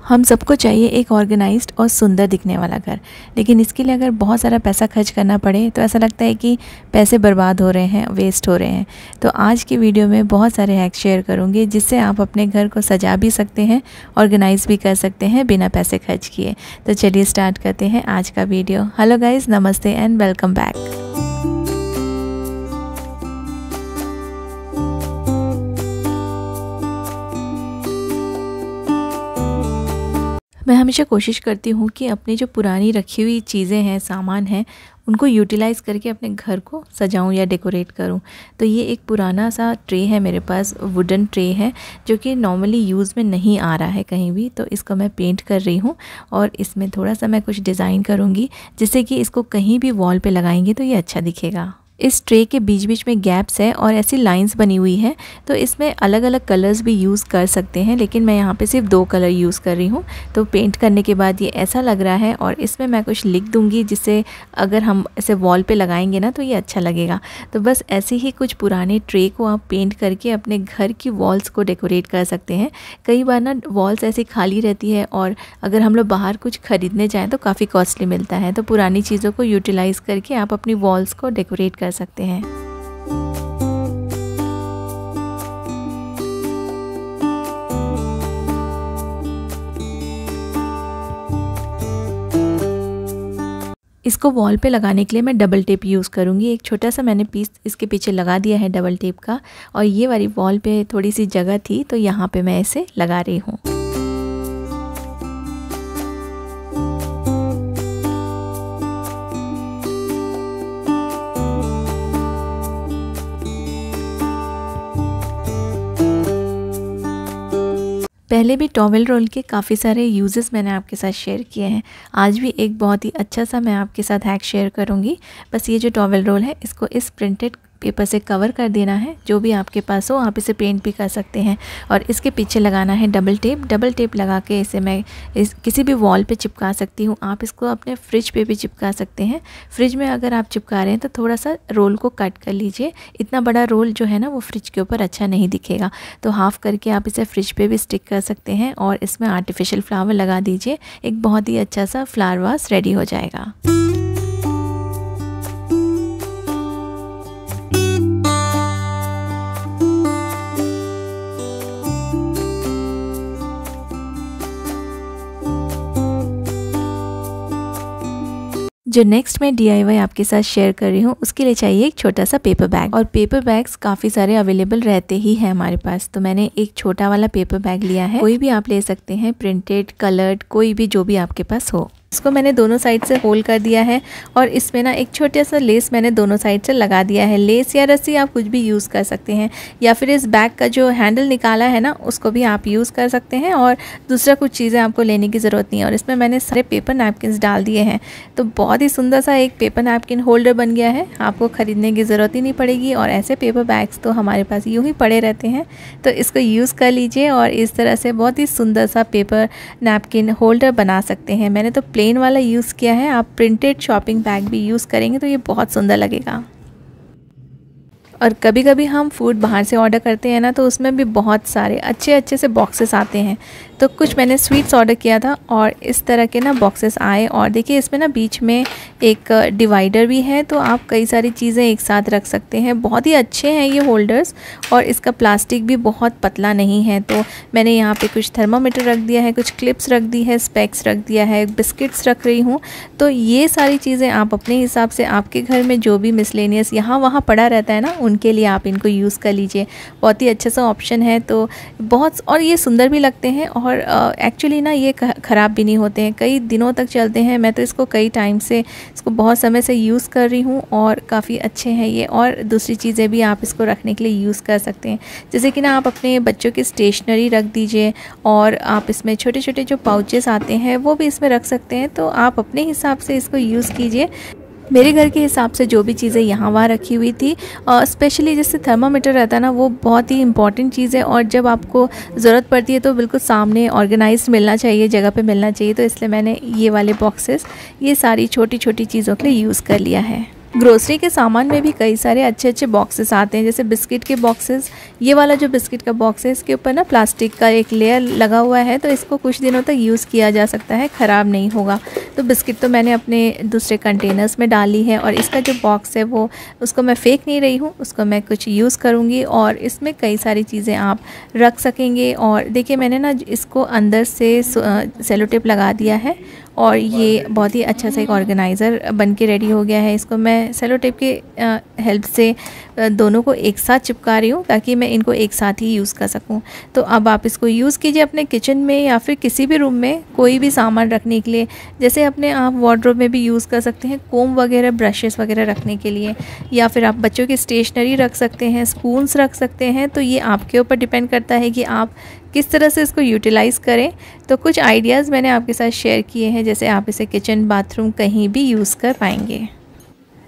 हम सबको चाहिए एक ऑर्गेनाइज्ड और सुंदर दिखने वाला घर, लेकिन इसके लिए अगर बहुत सारा पैसा खर्च करना पड़े तो ऐसा लगता है कि पैसे बर्बाद हो रहे हैं, वेस्ट हो रहे हैं। तो आज की वीडियो में बहुत सारे हैक शेयर करूंगी जिससे आप अपने घर को सजा भी सकते हैं, ऑर्गेनाइज भी कर सकते हैं बिना पैसे खर्च किए। तो चलिए स्टार्ट करते हैं आज का वीडियो। हेलो गाइज़, नमस्ते एंड वेलकम बैक। मैं हमेशा कोशिश करती हूँ कि अपनी जो पुरानी रखी हुई चीज़ें हैं, सामान हैं, उनको यूटिलाइज़ करके अपने घर को सजाऊं या डेकोरेट करूं। तो ये एक पुराना सा ट्रे है मेरे पास, वुडन ट्रे है जो कि नॉर्मली यूज़ में नहीं आ रहा है कहीं भी। तो इसको मैं पेंट कर रही हूँ और इसमें थोड़ा सा मैं कुछ डिज़ाइन करूँगी जिससे कि इसको कहीं भी वॉल पे लगाएंगे तो ये अच्छा दिखेगा। इस ट्रे के बीच बीच में गैप्स है और ऐसी लाइंस बनी हुई है, तो इसमें अलग अलग कलर्स भी यूज़ कर सकते हैं, लेकिन मैं यहाँ पे सिर्फ 2 कलर यूज़ कर रही हूँ। तो पेंट करने के बाद ये ऐसा लग रहा है और इसमें मैं कुछ लिख दूँगी जिससे अगर हम ऐसे वॉल पे लगाएंगे ना तो ये अच्छा लगेगा। तो बस ऐसे ही कुछ पुराने ट्रे को आप पेंट करके अपने घर की वॉल्स को डेकोरेट कर सकते हैं। कई बार ना वॉल्स ऐसी खाली रहती है और अगर हम लोग बाहर कुछ ख़रीदने जाएँ तो काफ़ी कॉस्टली मिलता है। तो पुरानी चीज़ों को यूटिलाइज़ करके आप अपनी वॉल्स को डेकोरेट कर सकते हैं। इसको वॉल पे लगाने के लिए मैं डबल टेप यूज़ करूँगी। एक छोटा सा मैंने पीस इसके पीछे लगा दिया है डबल टेप का, और ये वाली वॉल पे थोड़ी सी जगह थी तो यहाँ पे मैं इसे लगा रही हूँ। पहले भी टॉवेल रोल के काफ़ी सारे यूजेस मैंने आपके साथ शेयर किए हैं। आज भी एक बहुत ही अच्छा सा मैं आपके साथ हैक शेयर करूंगी। बस ये जो टॉवेल रोल है इसको इस प्रिंटेड पेपर से कवर कर देना है। जो भी आपके पास हो आप इसे पेंट भी कर सकते हैं, और इसके पीछे लगाना है डबल टेप। डबल टेप लगा के इसे मैं किसी भी वॉल पे चिपका सकती हूँ। आप इसको अपने फ्रिज पे भी चिपका सकते हैं। फ्रिज में अगर आप चिपका रहे हैं तो थोड़ा सा रोल को कट कर लीजिए। इतना बड़ा रोल जो है ना वो फ्रिज के ऊपर अच्छा नहीं दिखेगा, तो हाफ़ करके आप इसे फ्रिज पे भी स्टिक कर सकते हैं और इसमें आर्टिफिशियल फ्लावर लगा दीजिए। एक बहुत ही अच्छा सा फ्लावर वास रेडी हो जाएगा। जो नेक्स्ट मैं DIY आपके साथ शेयर कर रही हूँ उसके लिए चाहिए एक छोटा सा पेपर बैग, और पेपर बैग्स काफ़ी सारे अवेलेबल रहते ही हैं हमारे पास। तो मैंने एक छोटा वाला पेपर बैग लिया है। कोई भी आप ले सकते हैं, प्रिंटेड, कलर्ड, कोई भी जो भी आपके पास हो। इसको मैंने दोनों साइड से होल्ड कर दिया है और इसमें ना एक छोटा सा लेस मैंने दोनों साइड से लगा दिया है। लेस या रस्सी आप कुछ भी यूज़ कर सकते हैं, या फिर इस बैग का जो हैंडल निकाला है ना उसको भी आप यूज़ कर सकते हैं, और दूसरा कुछ चीज़ें आपको लेने की ज़रूरत नहीं है। और इसमें मैंने सारे पेपर नैपकिन्स डाल दिए हैं, तो बहुत ही सुंदर सा एक पेपर नैपकिन होल्डर बन गया है। आपको ख़रीदने की ज़रूरत ही नहीं पड़ेगी, और ऐसे पेपर बैग्स तो हमारे पास यूँ ही पड़े रहते हैं, तो इसको यूज़ कर लीजिए और इस तरह से बहुत ही सुंदर सा पेपर नैपकिन होल्डर बना सकते हैं। मैंने तो प्लेन वाला यूज़ किया है, आप प्रिंटेड शॉपिंग बैग भी यूज़ करेंगे तो ये बहुत सुंदर लगेगा। और कभी कभी हम फूड बाहर से ऑर्डर करते हैं ना, तो उसमें भी बहुत सारे अच्छे अच्छे से बॉक्सेस आते हैं। तो कुछ मैंने स्वीट्स ऑर्डर किया था और इस तरह के ना बॉक्सेस आए, और देखिए इसमें ना बीच में एक डिवाइडर भी है, तो आप कई सारी चीज़ें एक साथ रख सकते हैं। बहुत ही अच्छे हैं ये होल्डर्स, और इसका प्लास्टिक भी बहुत पतला नहीं है। तो मैंने यहाँ पे कुछ थर्मामीटर रख दिया है, कुछ क्लिप्स रख दी है, स्पेक्स रख दिया है, बिस्किट्स रख रही हूँ। तो ये सारी चीज़ें आप अपने हिसाब से, आपके घर में जो भी मिसलेनियस यहाँ वहाँ पड़ा रहता है ना, उनके लिए आप इनको यूज़ कर लीजिए। बहुत ही अच्छा सा ऑप्शन है, तो बहुत, और ये सुंदर भी लगते हैं, और एक्चुअली ना ये ख़राब भी नहीं होते हैं, कई दिनों तक चलते हैं। मैं तो इसको कई टाइम से, इसको बहुत समय से यूज़ कर रही हूँ और काफ़ी अच्छे हैं ये। और दूसरी चीज़ें भी आप इसको रखने के लिए यूज़ कर सकते हैं, जैसे कि ना आप अपने बच्चों की स्टेशनरी रख दीजिए, और आप इसमें छोटे छोटे जो पाउचेस आते हैं वो भी इसमें रख सकते हैं। तो आप अपने हिसाब से इसको यूज़ कीजिए। मेरे घर के हिसाब से जो भी चीज़ें यहाँ वहाँ रखी हुई थी, स्पेशली जैसे थर्मामीटर रहता है ना, वो बहुत ही इंपॉर्टेंट चीज़ है, और जब आपको ज़रूरत पड़ती है तो बिल्कुल सामने ऑर्गेनाइज मिलना चाहिए, जगह पे मिलना चाहिए। तो इसलिए मैंने ये वाले बॉक्सेस, ये सारी छोटी छोटी चीज़ों के लिए यूज़ कर लिया है। ग्रोसरी के सामान में भी कई सारे अच्छे अच्छे बॉक्सेस आते हैं, जैसे बिस्किट के बॉक्सेस। ये वाला जो बिस्किट का बॉक्स है इसके ऊपर ना प्लास्टिक का एक लेयर लगा हुआ है, तो इसको कुछ दिनों तक यूज़ किया जा सकता है, ख़राब नहीं होगा। तो बिस्किट तो मैंने अपने दूसरे कंटेनर्स में डाली है, और इसका जो बॉक्स है वो उसको मैं फेंक नहीं रही हूँ, उसको मैं कुछ यूज़ करूँगी और इसमें कई सारी चीज़ें आप रख सकेंगे। और देखिए मैंने ना इसको अंदर से सेलो टेप लगा दिया है, और ये बहुत ही अच्छा सा एक ऑर्गेनाइज़र बन के रेडी हो गया है। इसको मैं सेलो टेप के हेल्प से दोनों को एक साथ चिपका रही हूँ, ताकि मैं इनको एक साथ ही यूज़ कर सकूँ। तो अब आप इसको यूज़ कीजिए अपने किचन में या फिर किसी भी रूम में कोई भी सामान रखने के लिए। जैसे अपने आप वार्डरोब में भी यूज़ कर सकते हैं, कोम वगैरह, ब्रशेस वगैरह रखने के लिए, या फिर आप बच्चों की स्टेशनरी रख सकते हैं, स्पून्स रख सकते हैं। तो ये आपके ऊपर डिपेंड करता है कि आप किस तरह से इसको यूटिलाइज़ करें। तो कुछ आइडियाज़ मैंने आपके साथ शेयर किए हैं, जैसे आप इसे किचन, बाथरूम कहीं भी यूज़ कर पाएंगे।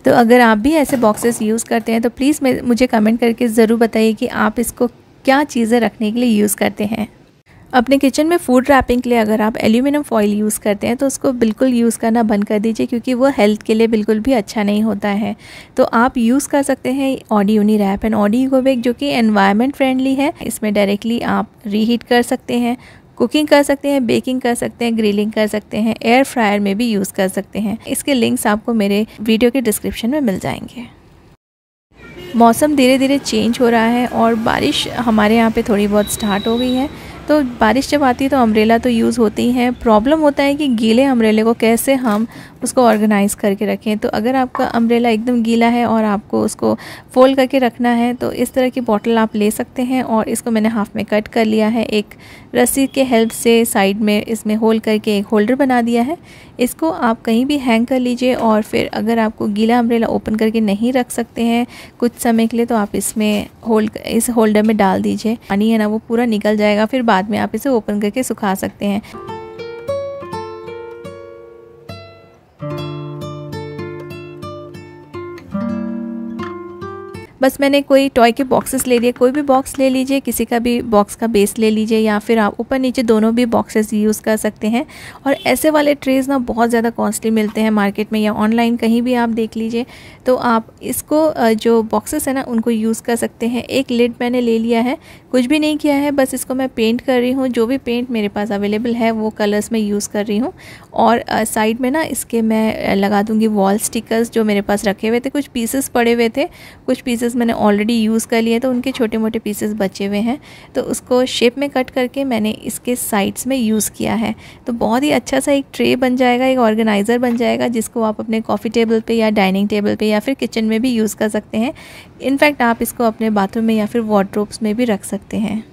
तो अगर आप भी ऐसे बॉक्सेस यूज़ करते हैं तो प्लीज़ मुझे कमेंट करके ज़रूर बताइए कि आप इसको क्या चीज़ें रखने के लिए यूज़ करते हैं। अपने किचन में फूड रैपिंग के लिए अगर आप एल्यूमिनियम फॉइल यूज़ करते हैं तो उसको बिल्कुल यूज़ करना बंद कर दीजिए, क्योंकि वो हेल्थ के लिए बिल्कुल भी अच्छा नहीं होता है। तो आप यूज़ कर सकते हैं Audi uni wrap and Audi eco bag, जो कि एनवायरनमेंट फ्रेंडली है। इसमें डायरेक्टली आप रीहीट कर सकते हैं, कुकिंग कर सकते हैं, बेकिंग कर सकते हैं, ग्रिलिंग कर सकते हैं, एयर फ्रायर में भी यूज़ कर सकते हैं। इसके लिंक्स आपको मेरे वीडियो के डिस्क्रिप्शन में मिल जाएंगे। मौसम धीरे धीरे चेंज हो रहा है और बारिश हमारे यहाँ पे थोड़ी बहुत स्टार्ट हो गई है। तो बारिश जब आती है तो अम्ब्रेला तो यूज़ होती ही हैं। प्रॉब्लम होता है कि गीले अम्ब्रेले को कैसे हम उसको ऑर्गेनाइज़ करके रखें। तो अगर आपका अम्ब्रेला एकदम गीला है और आपको उसको फोल्ड करके रखना है तो इस तरह की बॉटल आप ले सकते हैं, और इसको मैंने हाफ में कट कर लिया है। एक रस्सी के हेल्प से साइड में इसमें होल करके एक होल्डर बना दिया है। इसको आप कहीं भी हैंग कर लीजिए, और फिर अगर आपको गीला अम्ब्रेला ओपन करके नहीं रख सकते हैं कुछ समय के लिए तो आप इसमें इस होल्डर में डाल दीजिए। पानी है ना वो पूरा निकल जाएगा, फिर बाद में आप इसे ओपन करके सुखा सकते हैं। बस मैंने कोई टॉय के बॉक्सेस ले लिए, कोई भी बॉक्स ले लीजिए, किसी का भी बॉक्स का बेस ले लीजिए, या फिर आप ऊपर नीचे दोनों भी बॉक्सेस यूज़ कर सकते हैं। और ऐसे वाले ट्रेज़ ना बहुत ज़्यादा कॉस्टली मिलते हैं मार्केट में या ऑनलाइन कहीं भी आप देख लीजिए। तो आप इसको जो बॉक्सेस है ना उनको यूज़ कर सकते हैं। एक लिड मैंने ले लिया है, कुछ भी नहीं किया है, बस इसको मैं पेंट कर रही हूँ। जो भी पेंट मेरे पास अवेलेबल है वो कलर्स में यूज़ कर रही हूँ। और साइड में ना इसके मैं लगा दूँगी वॉल स्टिकर्स जो मेरे पास रखे हुए थे। कुछ पीसेस पड़े हुए थे, कुछ पीसेस मैंने ऑलरेडी यूज़ कर लिए, तो उनके छोटे मोटे पीसेस बचे हुए हैं, तो उसको शेप में कट करके मैंने इसके साइड्स में यूज़ किया है। तो बहुत ही अच्छा सा एक ट्रे बन जाएगा, एक ऑर्गेनाइज़र बन जाएगा, जिसको आप अपने कॉफ़ी टेबल पे या डाइनिंग टेबल पे या फिर किचन में भी यूज़ कर सकते हैं। इनफैक्ट आप इसको अपने बाथरूम में या फिर वार्डरोब्स में भी रख सकते हैं।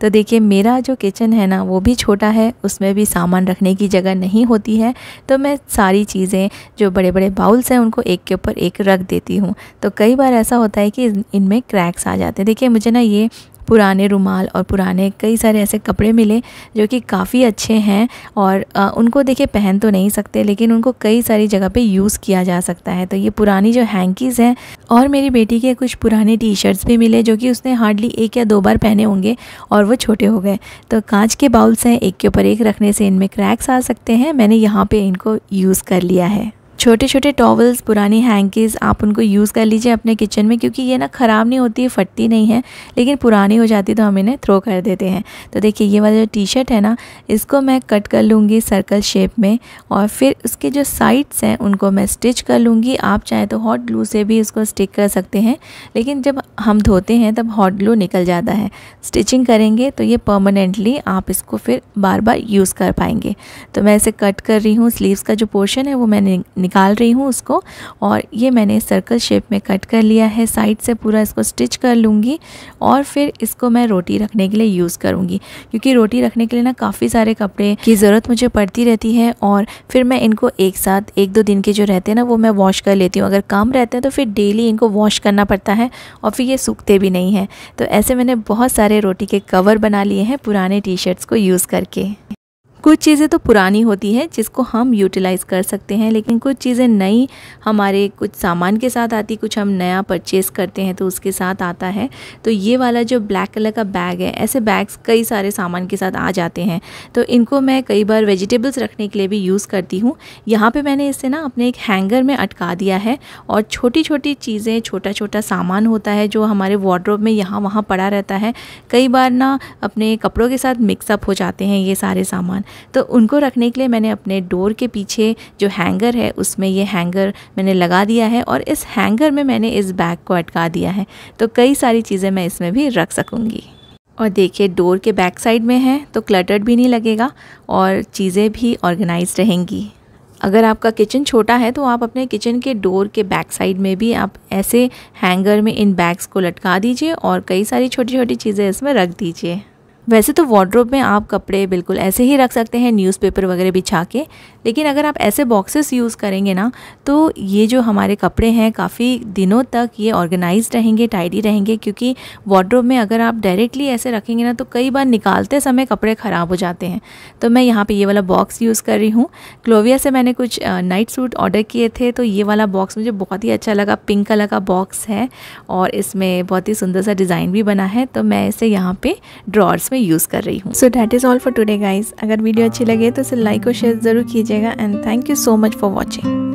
तो देखिए मेरा जो किचन है ना वो भी छोटा है, उसमें भी सामान रखने की जगह नहीं होती है, तो मैं सारी चीज़ें जो बड़े बड़े बाउल्स हैं उनको एक के ऊपर एक रख देती हूँ। तो कई बार ऐसा होता है कि इनमें क्रैक्स आ जाते हैं। देखिए मुझे ना ये पुराने रुमाल और पुराने कई सारे ऐसे कपड़े मिले जो कि काफ़ी अच्छे हैं, और उनको देखिए पहन तो नहीं सकते लेकिन उनको कई सारी जगह पे यूज़ किया जा सकता है। तो ये पुरानी जो हैंकीज़ हैं, और मेरी बेटी के कुछ पुराने टी शर्ट्स भी मिले जो कि उसने हार्डली 1 या 2 बार पहने होंगे और वो छोटे हो गए। तो कांच के बाउल्स हैं, एक के ऊपर एक रखने से इनमें क्रैक्स आ सकते हैं। मैंने यहाँ पर इनको यूज़ कर लिया है। छोटे छोटे टॉवल्स, पुरानी हैंकीज़, आप उनको यूज़ कर लीजिए अपने किचन में, क्योंकि ये ना ख़राब नहीं होती है, फटती नहीं है, लेकिन पुरानी हो जाती तो हम इन्हें थ्रो कर देते हैं। तो देखिए ये वाला जो टी शर्ट है ना, इसको मैं कट कर लूँगी सर्कल शेप में, और फिर उसके जो साइड्स हैं उनको मैं स्टिच कर लूँगी। आप चाहे तो हॉट ग्लू से भी इसको स्टिक कर सकते हैं, लेकिन जब हम धोते हैं तब हॉट ग्लू निकल जाता है। स्टिचिंग करेंगे तो ये परमानेंटली आप इसको फिर बार बार यूज़ कर पाएंगे। तो मैं इसे कट कर रही हूँ, स्लीव्स का जो पोर्शन है वो मैंने निकाल रही हूँ उसको, और ये मैंने सर्कल शेप में कट कर लिया है। साइड से पूरा इसको स्टिच कर लूँगी, और फिर इसको मैं रोटी रखने के लिए यूज़ करूँगी, क्योंकि रोटी रखने के लिए ना काफ़ी सारे कपड़े की ज़रूरत मुझे पड़ती रहती है, और फिर मैं इनको एक साथ 1-2 दिन के जो रहते हैं ना वो मैं वॉश कर लेती हूँ। अगर काम रहते हैं तो फिर डेली इनको वॉश करना पड़ता है, और फिर ये सूखते भी नहीं हैं। तो ऐसे मैंने बहुत सारे रोटी के कवर बना लिए हैं पुराने टी शर्ट्स को यूज़ करके। कुछ चीज़ें तो पुरानी होती है जिसको हम यूटिलाइज़ कर सकते हैं, लेकिन कुछ चीज़ें नई हमारे कुछ सामान के साथ आती, कुछ हम नया परचेज़ करते हैं तो उसके साथ आता है। तो ये वाला जो ब्लैक कलर का बैग है, ऐसे बैग्स कई सारे सामान के साथ आ जाते हैं, तो इनको मैं कई बार वेजिटेबल्स रखने के लिए भी यूज़ करती हूँ। यहाँ पे मैंने इसे ना अपने एक हैंगर में अटका दिया है और छोटी छोटी चीज़ें, छोटा छोटा सामान होता है जो हमारे वार्डरोब में यहाँ वहाँ पड़ा रहता है। कई बार ना अपने कपड़ों के साथ मिक्सअप हो जाते हैं ये सारे सामान, तो उनको रखने के लिए मैंने अपने डोर के पीछे जो हैंगर है उसमें ये हैंगर मैंने लगा दिया है और इस हैंगर में मैंने इस बैग को अटका दिया है, तो कई सारी चीज़ें मैं इसमें भी रख सकूँगी। और देखिए डोर के बैक साइड में है तो क्लटर्ड भी नहीं लगेगा और चीज़ें भी ऑर्गेनाइज्ड रहेंगी। अगर आपका किचन छोटा है तो आप अपने किचन के डोर के बैक साइड में भी आप ऐसे हैंगर में इन बैग्स को लटका दीजिए और कई सारी छोटी छोटी चीज़ें इसमें रख दीजिए। वैसे तो वार्डरोब में आप कपड़े बिल्कुल ऐसे ही रख सकते हैं, न्यूज़पेपर वगैरह बिछा के, लेकिन अगर आप ऐसे बॉक्सेस यूज़ करेंगे ना तो ये जो हमारे कपड़े हैं काफ़ी दिनों तक ये ऑर्गेनाइज्ड रहेंगे, टाइडी रहेंगे। क्योंकि वार्डरोब में अगर आप डायरेक्टली ऐसे रखेंगे ना तो कई बार निकालते समय कपड़े ख़राब हो जाते हैं। तो मैं यहाँ पर ये वाला बॉक्स यूज़ कर रही हूँ। क्लोविया से मैंने कुछ नाइट सूट ऑर्डर किए थे, तो ये वाला बॉक्स मुझे बहुत ही अच्छा लगा। पिंक कलर का बॉक्स है और इसमें बहुत ही सुंदर सा डिज़ाइन भी बना है, तो मैं इसे यहाँ पे ड्रॉर्स यूज़ कर रही हूँ। So that is all for today guys. अगर वीडियो अच्छी लगे तो इसे लाइक और शेयर ज़रूर कीजिएगा and thank you so much for watching.